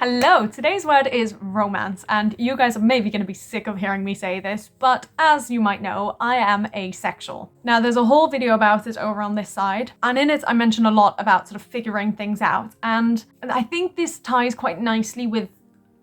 Hello, today's word is romance, and you guys are maybe going to be sick of hearing me say this, but as you might know, I am asexual. Now, there's a whole video about it over on this side, and in it I mention a lot about sort of figuring things out, and I think this ties quite nicely with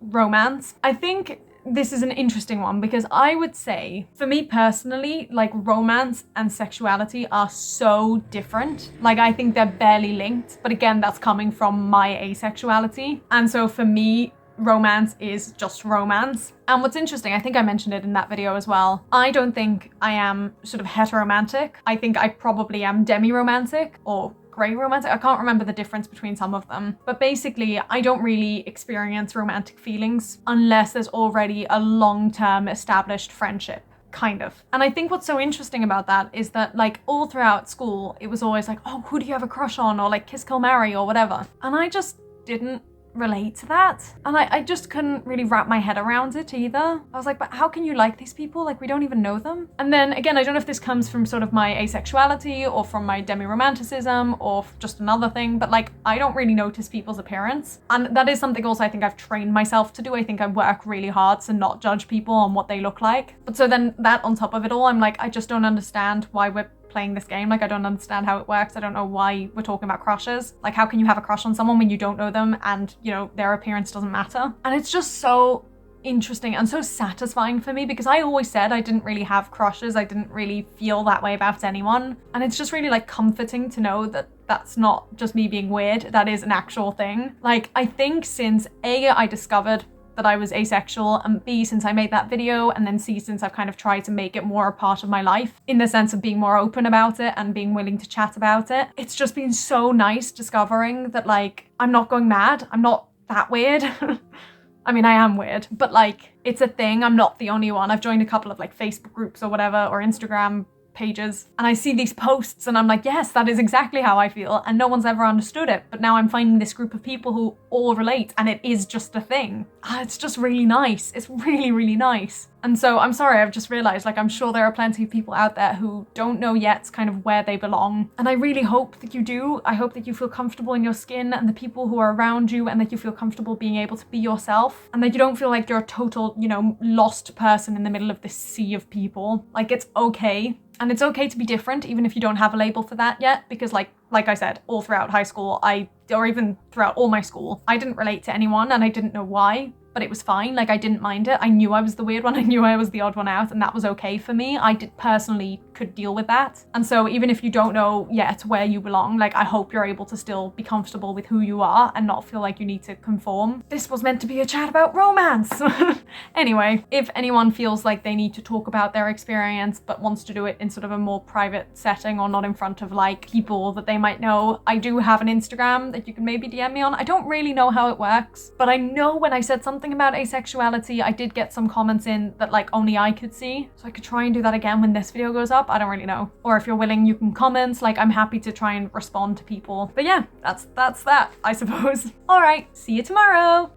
romance. I think this is an interesting one because I would say, for me personally, like romance and sexuality are so different. Like I think they're barely linked, but again, that's coming from my asexuality. And so for me, romance is just romance. And what's interesting, I think I mentioned it in that video as well, I don't think I am sort of heteromantic. I think I probably am demiromantic or grey romantic. I can't remember the difference between some of them. But basically, I don't really experience romantic feelings unless there's already a long-term established friendship. Kind of. And I think what's so interesting about that is that like all throughout school, it was always like, oh, who do you have a crush on? Or like kiss, kill, marry or whatever. And I just didn't relate to that. And I just couldn't really wrap my head around it either. I was like, but how can you like these people? Like we don't even know them. And then again, I don't know if this comes from sort of my asexuality or from my demiromanticism or just another thing, but like I don't really notice people's appearance. And that is something also I think I've trained myself to do. I think I work really hard to not judge people on what they look like. But so then that on top of it all, I'm like, I just don't understand why we're playing this game. Like I don't understand how it works. I don't know why we're talking about crushes. Like how can you have a crush on someone when you don't know them and you know their appearance doesn't matter? And it's just so interesting and so satisfying for me because I always said I didn't really have crushes. I didn't really feel that way about anyone. And it's just really like comforting to know that that's not just me being weird. That is an actual thing. Like I think since A, I discovered that I was asexual, and B, since I made that video, and then C, since I've kind of tried to make it more a part of my life in the sense of being more open about it and being willing to chat about it. It's just been so nice discovering that like I'm not going mad. I'm not that weird. I mean, I am weird, but like it's a thing. I'm not the only one. I've joined a couple of like Facebook groups or whatever, or Instagram pages, and I see these posts and I'm like, yes, that is exactly how I feel, and no one's ever understood it, but now I'm finding this group of people who all relate and it is just a thing. It's just really nice. It's really, really nice. And so I'm sorry, I've just realized, like, I'm sure there are plenty of people out there who don't know yet kind of where they belong. And I really hope that you do. I hope that you feel comfortable in your skin and the people who are around you, and that you feel comfortable being able to be yourself, and that you don't feel like you're a total, you know, lost person in the middle of this sea of people. Like, it's okay. And it's okay to be different, even if you don't have a label for that yet, because like I said, all throughout high school, or even throughout all my school, I didn't relate to anyone and I didn't know why. But it was fine. Like I didn't mind it. I knew I was the weird one. I knew I was the odd one out, and that was okay for me. I personally could deal with that. And so even if you don't know yet where you belong, like I hope you're able to still be comfortable with who you are and not feel like you need to conform. This was meant to be a chat about romance. Anyway, if anyone feels like they need to talk about their experience but wants to do it in sort of a more private setting or not in front of like people that they might know, I do have an Instagram that you can maybe DM me on. I don't really know how it works, but I know when I said something about asexuality, I did get some comments in that like only I could see. So I could try and do that again when this video goes up. I don't really know. Or if you're willing, you can comment. Like I'm happy to try and respond to people. But yeah, that's that, I suppose. All right, see you tomorrow.